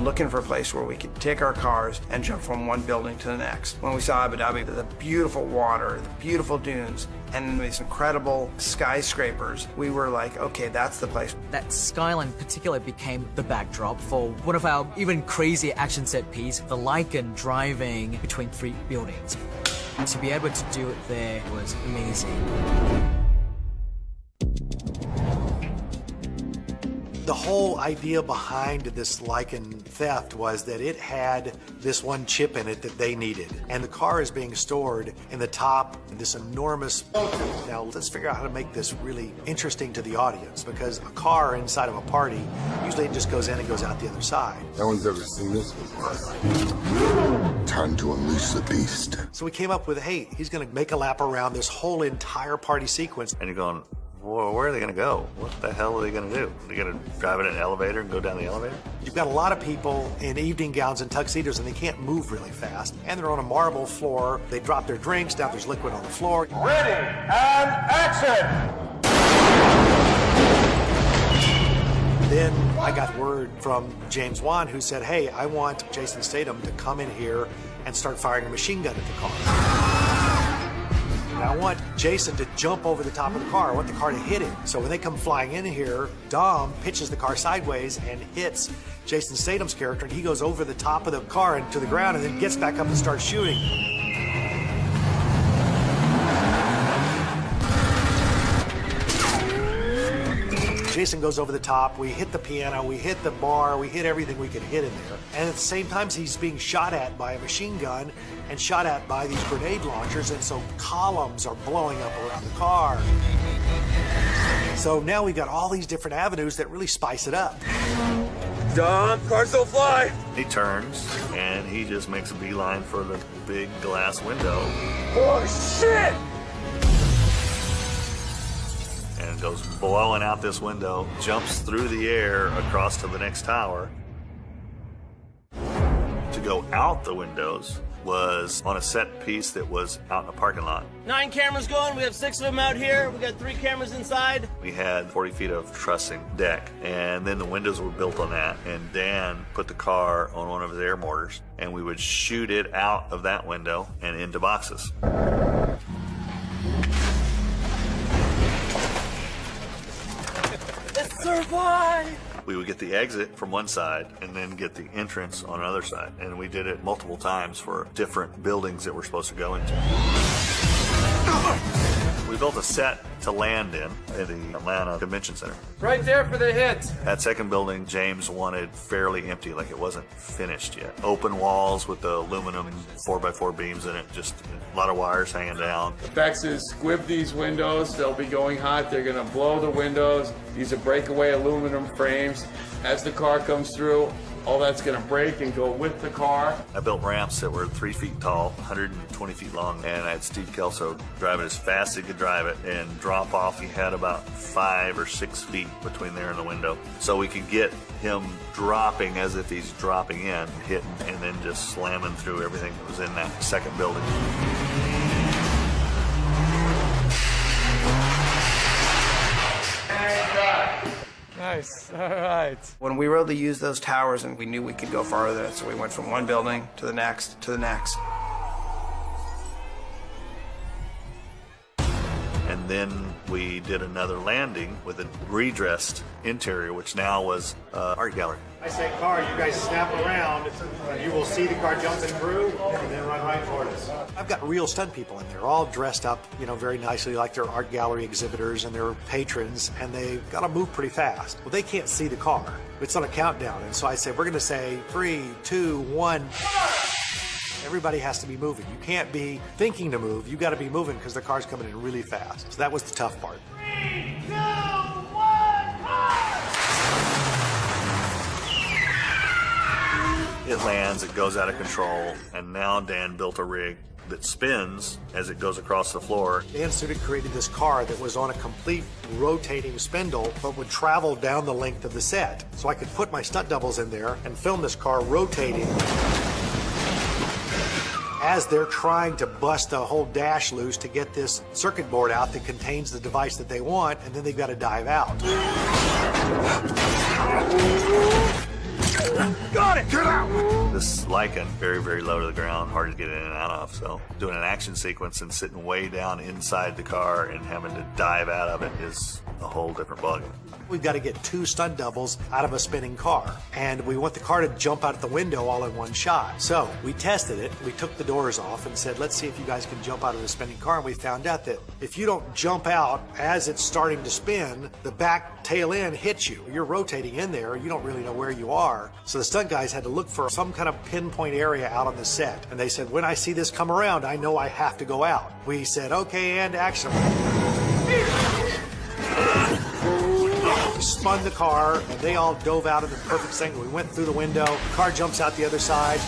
looking for a place where we could take our cars and jump from one building to the next. When we saw Abu Dhabi, the beautiful water, the beautiful dunes, and these incredible skyscrapers, we were like, okay, that's the place. That skyline in particular became the backdrop for one of our even crazier action set piece, the Lycan driving between 3 buildings. And to be able to do it there was amazing. The whole idea behind this Lycan theft was that it had this one chip in it that they needed. And the car is being stored in the top of this enormous... Now, let's figure out how to make this really interesting to the audience, because a car inside of a party, usually it just goes in and goes out the other side. No one's ever seen this before. Time to unleash the beast. So we came up with, hey, he's gonna make a lap around this whole entire party sequence. And you're going, well, where are they going to go? What the hell are they going to do? Are they going to drive in an elevator and go down the elevator? You've got a lot of people in evening gowns and tuxedos, and they can't move really fast. And they're on a marble floor. They drop their drinks. Now there's liquid on the floor. Ready, and action! Then I got word from James Wan, who said, hey, I want Jason Statham to come in here and start firing a machine gun at the car. And I want Jason to jump over the top of the car. I want the car to hit him. So when they come flying in here, Dom pitches the car sideways and hits Jason Statham's character, and he goes over the top of the car and to the ground and then gets back up and starts shooting. Jason goes over the top, we hit the piano, we hit the bar, we hit everything we could hit in there. And at the same time, he's being shot at by a machine gun and shot at by these grenade launchers, and so columns are blowing up around the car. So now we've got all these different avenues that really spice it up. Dom, cars don't fly! He turns, and he just makes a beeline for the big glass window. Oh, shit! And goes blowing out this window, jumps through the air across to the next tower. To go out the windows was on a set piece that was out in a parking lot. 9 cameras going, we have 6 of them out here, we got 3 cameras inside. We had 40 feet of trussing deck, and then the windows were built on that, and Dan put the car on one of his air mortars, and we would shoot it out of that window and into boxes. Survive! We would get the exit from one side and then get the entrance on another side. And we did it multiple times for different buildings that we're supposed to go into. We built a set to land in at the Atlanta Convention Center. Right there for the hit. That second building, James wanted fairly empty, like it wasn't finished yet. Open walls with the aluminum 4x4 beams in it, just a lot of wires hanging down. Bex is squib these windows. They'll be going hot. They're going to blow the windows. These are breakaway aluminum frames. As the car comes through, all that's going to break and go with the car. I built ramps that were 3 feet tall, 120 feet long, and I had Steve Kelso drive it as fast as he could drive it and drop off. He had about 5 or 6 feet between there and the window. So we could get him dropping as if he's dropping in, hitting, and then just slamming through everything that was in that second building. Nice, all right. When we were able to use those towers, and we knew we could go farther, so we went from one building to the next, to the next. And then we did another landing with a redressed interior, which now was art gallery. I say car, you guys snap around, and you will see the car jumping through and then run right toward us. I've got real stunt people in there, all dressed up, you know, very nicely like they're art gallery exhibitors and they're patrons, and they've got to move pretty fast. Well, they can't see the car. It's on a countdown, and so I say, we're going to say 3, 2, 1. Everybody has to be moving. You can't be thinking to move. You got to be moving because the car's coming in really fast. So that was the tough part. 3, 2, 1, It lands, it goes out of control, and now Dan built a rig that spins as it goes across the floor. Dan Sudik created this car that was on a complete rotating spindle but would travel down the length of the set. So I could put my stunt doubles in there and film this car rotating as they're trying to bust the whole dash loose to get this circuit board out that contains the device that they want, and then they've got to dive out. Got it! Get out! This Lycan, very, very low to the ground, hard to get in and out of. So doing an action sequence and sitting way down inside the car and having to dive out of it is a whole different ballgame. We've got to get 2 stunt doubles out of a spinning car, and we want the car to jump out the window all in one shot. So we tested it. We took the doors off and said, let's see if you guys can jump out of the spinning car. And we found out that if you don't jump out as it's starting to spin, the back tail end hits you. You're rotating in there. You don't really know where you are. So the stunt guys had to look for some kind of pinpoint area out on the set. And they said, when I see this come around, I know I have to go out. We said, okay, and action. Spun the car, and they all dove out in the perfect thing. We went through the window, the car jumps out the other side.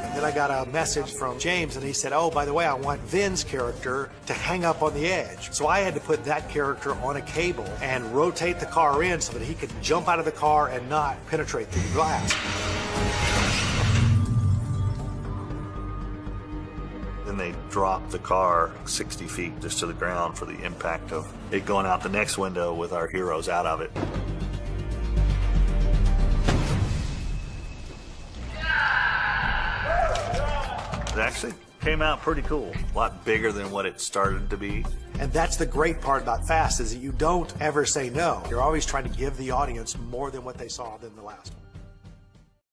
And then I got a message from James, and he said, oh, by the way, I want Vin's character to hang up on the edge. So I had to put that character on a cable and rotate the car in so that he could jump out of the car and not penetrate through the glass. Then they dropped the car 60 feet just to the ground for the impact of it going out the next window with our heroes out of it. It actually came out pretty cool. A lot bigger than what it started to be. And that's the great part about Fast, is that you don't ever say no. You're always trying to give the audience more than what they saw than the last one.